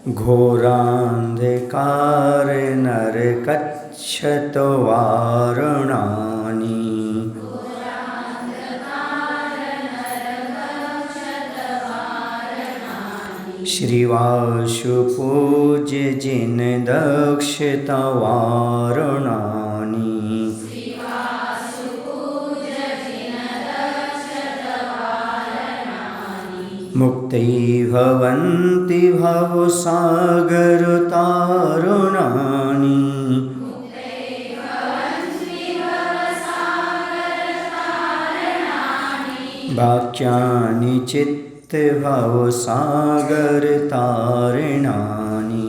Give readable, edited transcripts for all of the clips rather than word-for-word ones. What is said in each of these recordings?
घोरांधकार नरकच्छत वारणानि श्रीवासुपूज्य जिन दक्षित वारणानि मुक्तै भवन्ति भवसागर तारुणानि वाक्यानि चित्त भवसागर तारिणानि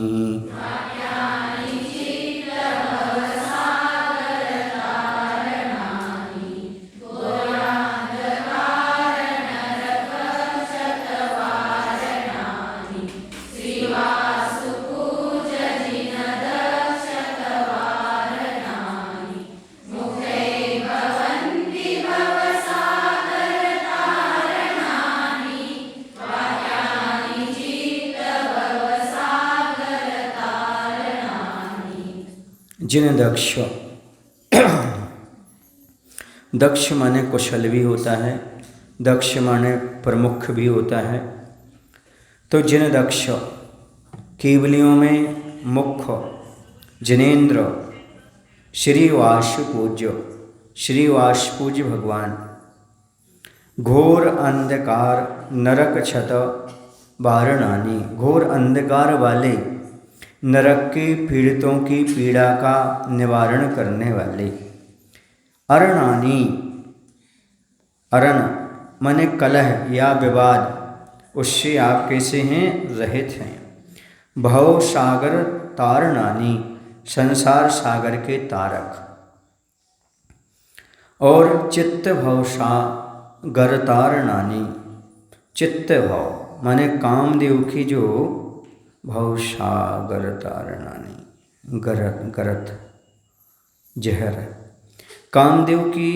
जिन दक्ष दक्ष माने कुशल भी होता है, दक्ष माने प्रमुख भी होता है। तो जिन दक्ष केवलियों में मुख्य जिनेन्द्र श्री वासुपूज्य भगवान घोर अंधकार नरक छत वारणानि घोर अंधकार वाले नरक के पीड़ितों की पीड़ा का निवारण करने वाले अरणानि अरण माने कलह या विवाद उससे आप कैसे हैं रहित हैं। भव सागर तारणानि संसार सागर के तारक और चित्त भव सागर तारणानि चित्त भव माने कामदेव की जो भवसागर तारणानि गरत जहर कामदेव की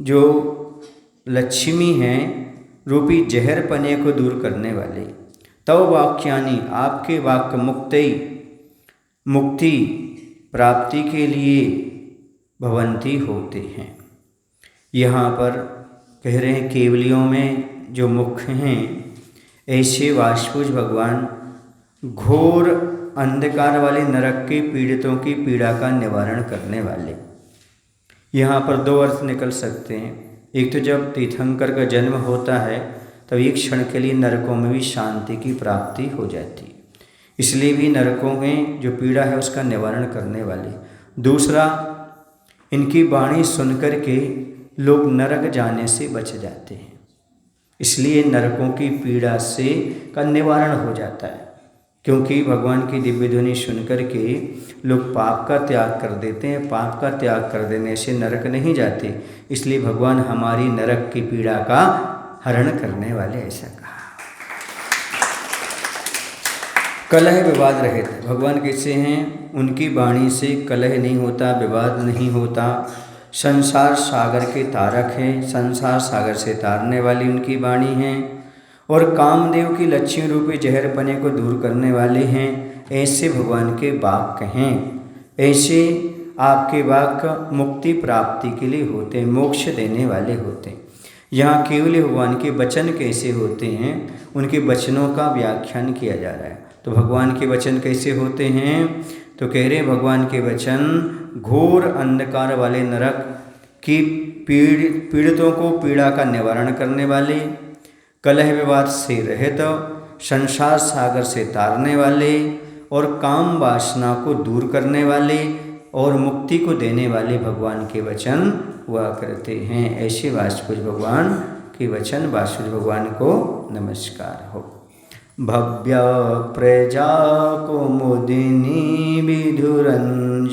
जो लक्ष्मी हैं रूपी जहर पने को दूर करने वाले तव वाक्यानि आपके वाक्य मुक्ति प्राप्ति के लिए भवंती होते हैं। यहाँ पर कह रहे हैं केवलियों में जो मुख्य हैं ऐसे वासुपूज्य भगवान घोर अंधकार वाले नरक के पीड़ितों की पीड़ा का निवारण करने वाले। यहाँ पर दो अर्थ निकल सकते हैं। एक तो जब तीर्थंकर का जन्म होता है तब एक क्षण के लिए नरकों में भी शांति की प्राप्ति हो जाती है, इसलिए भी नरकों में जो पीड़ा है उसका निवारण करने वाले। दूसरा, इनकी वाणी सुनकर के लोग नरक जाने से बच जाते हैं, इसलिए नरकों की पीड़ा से का निवारण हो जाता है। क्योंकि भगवान की दिव्य ध्वनि सुनकर के लोग पाप का त्याग कर देते हैं, पाप का त्याग कर देने से नरक नहीं जाते, इसलिए भगवान हमारी नरक की पीड़ा का हरण करने वाले, ऐसा कहा। कलह विवाद रहित भगवान कैसे हैं, उनकी वाणी से कलह नहीं होता, विवाद नहीं होता। संसार सागर के तारक हैं, संसार सागर से तारने वाली उनकी वाणी है और कामदेव की लक्ष्मी रूपी जहरपने को दूर करने वाले हैं। ऐसे भगवान के वाक्य हैं, ऐसे आपके वाक्य मुक्ति प्राप्ति के लिए होते हैं, मोक्ष देने वाले होते हैं। यहाँ केवल भगवान के वचन कैसे होते हैं उनके वचनों का व्याख्यान किया जा रहा है। तो भगवान के वचन कैसे होते हैं, तो कह रहे भगवान के वचन घोर अंधकार वाले नरक की पीड़ितों को पीड़ा का निवारण करने वाले, कलह विवाद से रहित, संसार सागर से तारने वाले और काम वासना को दूर करने वाले और मुक्ति को देने वाले भगवान के वचन हुआ करते हैं। ऐसे वासुदेव भगवान के वचन वासुदेव भगवान को नमस्कार हो। भव्य प्रजा कुमुदिनी विधुरंजनानां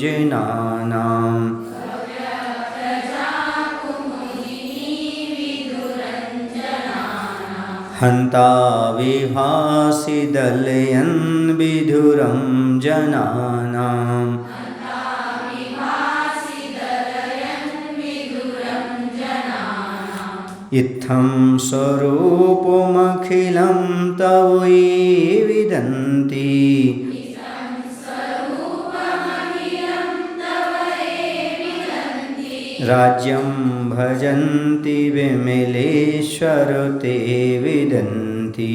हंता विभासि दलयन् विधुरं जनानां इत्थं स्वरूपमखिलं तवै विदन्ति राज्यं भजन्ति विमलेश्वर ते विदन्ति।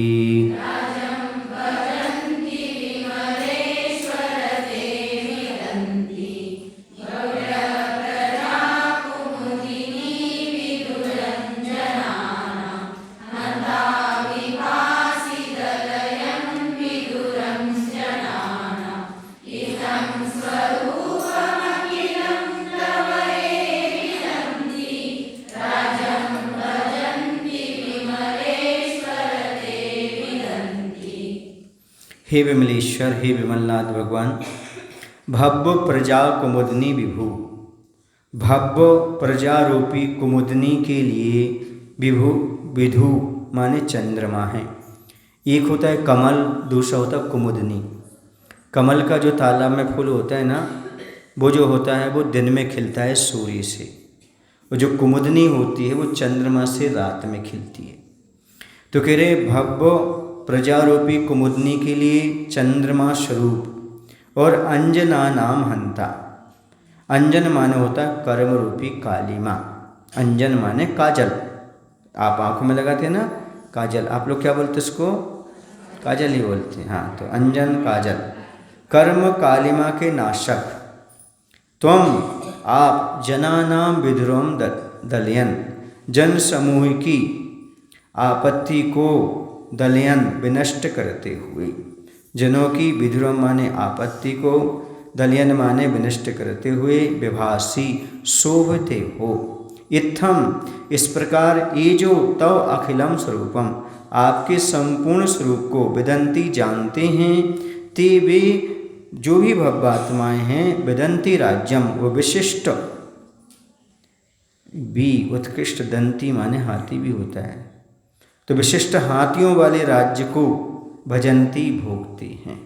हे विमलेश्वर, हे विमलनाथ भगवान, भव्य प्रजा कुमुदनी विभु, भव्य प्रजा रूपी कुमुदनी के लिए विभु विधु माने चंद्रमा है। एक होता है कमल, दूसरा होता है कुमुदनी। कमल का जो तालाब में फूल होता है ना, वो जो होता है वो दिन में खिलता है सूर्य से, और जो कुमुदनी होती है वो चंद्रमा से रात में खिलती है। तो कह रहे भव्य प्रजारूपी कुमुदनी के लिए चंद्रमा स्वरूप और अंजना नाम हंता। अंजन माने होता है कर्म रूपी कालीमा। अंजन माने काजल, आप आंखों में लगाते हैं ना काजल, आप लोग क्या बोलते इसको? काजल ही बोलते हैं। हाँ, तो अंजन काजल, कर्म कालिमा के नाशक। त्वम आप जनानाम विधुरम दलयन, जन समूह की आपत्ति को दलयन विनष्ट करते हुए, जनों की विधुरम माने आपत्ति को, दलयन माने विनष्ट करते हुए, विभासी शोभते हो। इत्थम इस प्रकार, ये जो तव अखिलम स्वरूपम आपके संपूर्ण स्वरूप को विदंती जानते हैं, ते वे जो भी भव्यात्माएँ हैं, विदंती राज्यम वो विशिष्ट भी उत्कृष्ट, दंती माने हाथी भी होता है, तो विशिष्ट हाथियों वाले राज्य को भजंती भोगते हैं।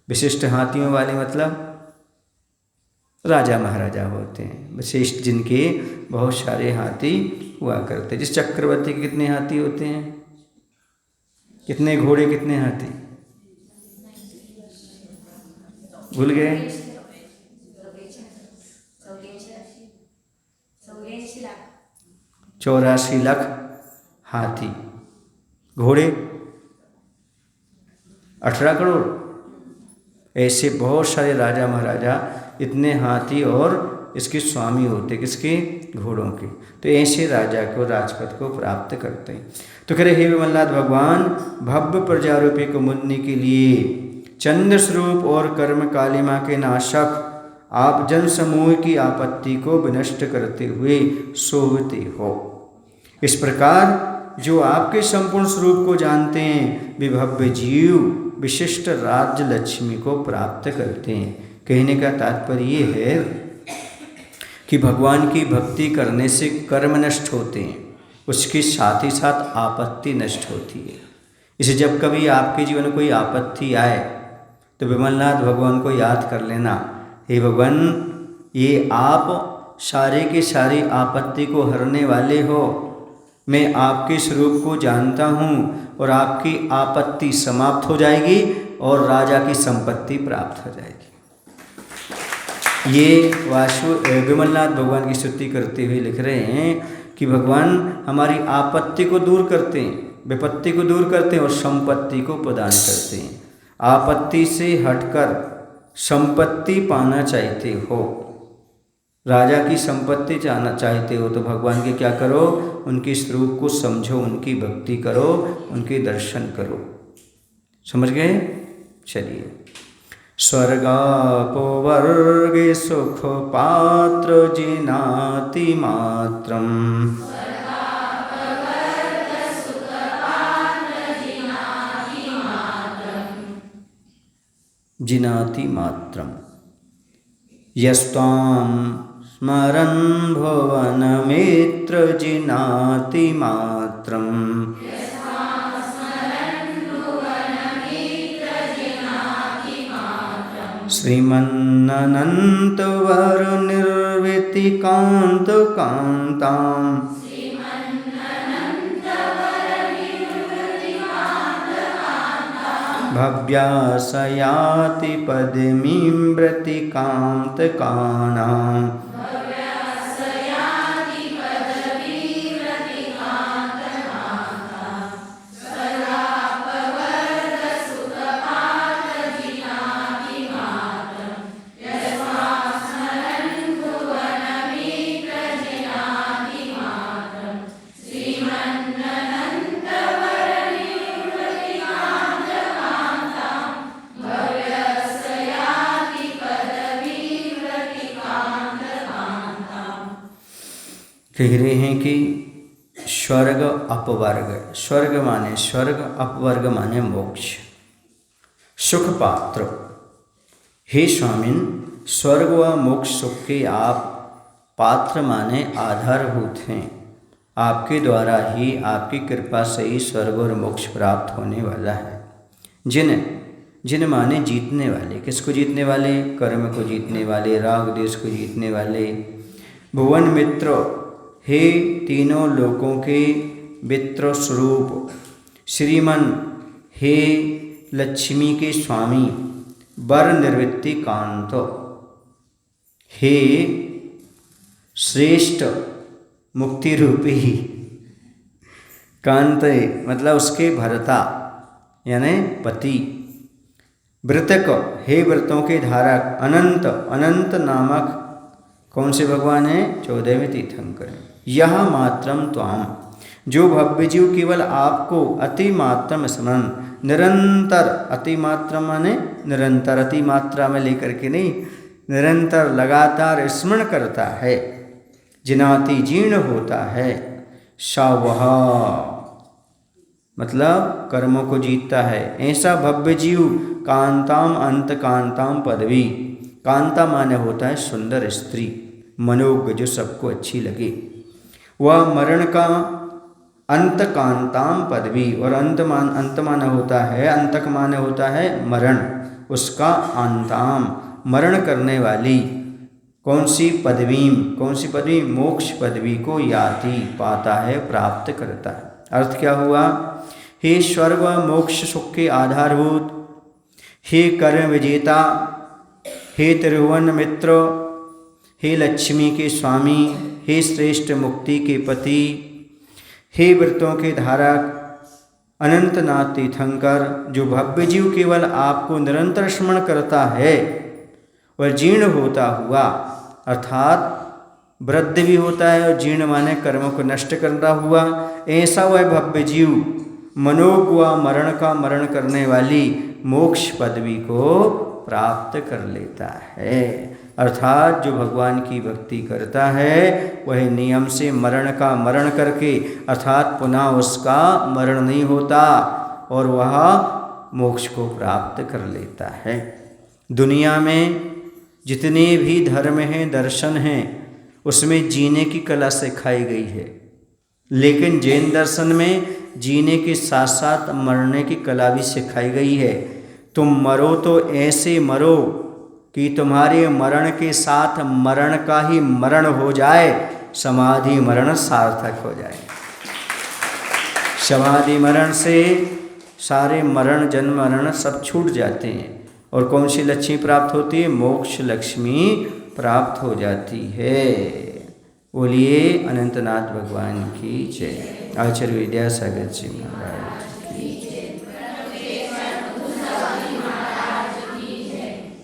विशिष्ट हाथियों वाले मतलब राजा महाराजा होते हैं, विशिष्ट जिनके बहुत सारे हाथी हुआ करते हैं। जिस चक्रवर्ती के कितने हाथी होते हैं? कितने घोड़े, कितने हाथी? भूल गए? 84 लाख हाथी, घोड़े 18 करोड़। ऐसे बहुत सारे राजा महाराजा इतने हाथी और इसके स्वामी होते, किसके? घोड़ों के। तो ऐसे राजा को, राजपद को प्राप्त करते हैं। तो कह रहे हे विमलनाथ भगवान, भव्य प्रजारूपी कुमुदनी के लिए चंद्र स्वरूप और कर्म कालिमा के नाशक आप जन समूह की आपत्ति को विनष्ट करते हुए शोभते हो। इस प्रकार जो आपके संपूर्ण स्वरूप को जानते हैं, वे भव्य जीव विशिष्ट राज्य लक्ष्मी को प्राप्त करते हैं। कहने का तात्पर्य ये है कि भगवान की भक्ति करने से कर्म नष्ट होते हैं, उसके साथ ही साथ आपत्ति नष्ट होती है। इसे जब कभी आपके जीवन में कोई आपत्ति आए तो विमलनाथ भगवान को याद कर लेना, हे भगवान, ये आप सारे के सारी आपत्ति को हरने वाले हो, मैं आपके स्वरूप को जानता हूँ और आपकी आपत्ति समाप्त हो जाएगी और राजा की संपत्ति प्राप्त हो जाएगी। ये विमलनाथ भगवान की स्तुति करते हुए लिख रहे हैं कि भगवान हमारी आपत्ति को दूर करते हैं, विपत्ति को दूर करते हैं और संपत्ति को प्रदान करते हैं। आपत्ति से हटकर संपत्ति पाना चाहते हो, राजा की संपत्ति चाहना चाहते हो, तो भगवान के क्या करो? उनके स्वरूप को समझो, उनकी भक्ति करो, उनके दर्शन करो। समझ गए? चलिए। स्वर्गापोवर्गे सुख पात्र जिनाति मात्रम, जिनाति मात्रम, यस्त्वां स्मरन् भुवनमित्र जिनाति मात्रम, श्रीमन्ननन्तवर निर्वृतिकान्त कान्ताम्, भव्यासयाति पदमीं व्रतिकान्तकानां, कह रहे हैं कि स्वर्ग अपवर्ग, स्वर्ग माने स्वर्ग, अपवर्ग माने मोक्ष। सुख पात्र, हे स्वामिन स्वर्ग व मोक्ष सुख के आप पात्र माने आधारभूत हैं। आपके द्वारा ही, आपकी कृपा से ही स्वर्ग और मोक्ष प्राप्त होने वाला है। जिन माने जीतने वाले, किसको जीतने वाले? कर्म को जीतने वाले, राग देश को जीतने वाले। भुवन मित्र, हे तीनों लोकों के मित्र स्वरूप। श्रीमन, हे लक्ष्मी के स्वामी। वर निर्वृत्ति कांत, हे श्रेष्ठ मुक्ति रूपी कांत, मतलब उसके भरता यानी पति। व्रतक, हे व्रतों के धारक। अनंत, अनंत नामक कौन से भगवान हैं? 14वें तीर्थंकर। यह मात्रम त्वाम, जो भव्य जीव केवल आपको अति मात्रम स्मरण, निरंतर, अति मात्रा माने निरंतर, अति मात्रा में लेकर के नहीं, निरंतर लगातार स्मरण करता है। जिनाति जीर्ण होता है। सा वह, मतलब कर्मों को जीतता है, ऐसा भव्य जीव। कांताम अंत कांताम पदवी, कांता माने होता है सुंदर स्त्री, मनोज्ञ, जो सबको अच्छी लगे। वह मरण का अंत कांताम पदवी, और अंत माने होता है, अंतक माने होता है मरण, उसका अंताम मरण करने वाली कौन सी पदवी? कौन सी पदवी? मोक्ष पदवी को याति, पाता है, प्राप्त करता है। अर्थ क्या हुआ? हे स्वर्ग व मोक्ष सुख के आधारभूत, हे कर्म विजेता, हे त्रिभुवन मित्र, हे लक्ष्मी के स्वामी, हे श्रेष्ठ मुक्ति के पति, हे व्रतों के धारक, अनंतनाथ तीर्थंकर, जो भव्य जीव केवल आपको निरंतर स्मरण करता है और जीर्ण होता हुआ, अर्थात वृद्ध भी होता है और जीर्ण माने कर्मों को नष्ट करता हुआ, ऐसा वह भव्य जीव मनोज्ञ व मरण का मरण करने वाली मोक्ष पदवी को प्राप्त कर लेता है। अर्थात जो भगवान की भक्ति करता है वह नियम से मरण का मरण करके, अर्थात पुनः उसका मरण नहीं होता और वह मोक्ष को प्राप्त कर लेता है। दुनिया में जितने भी धर्म हैं, दर्शन हैं, उसमें जीने की कला सिखाई गई है, लेकिन जैन दर्शन में जीने के साथ साथ मरने की कला भी सिखाई गई है। तुम मरो तो ऐसे मरो कि तुम्हारे मरण के साथ मरण का ही मरण हो जाए, समाधि मरण सार्थक हो जाए। समाधि मरण से सारे मरण, जन्म मरण सब छूट जाते हैं और कौन सी लक्ष्मी प्राप्त होती है? मोक्ष लक्ष्मी प्राप्त हो जाती है। बोलिए अनंतनाथ भगवान की जय। आचार्य विद्यासागर जी महाराज।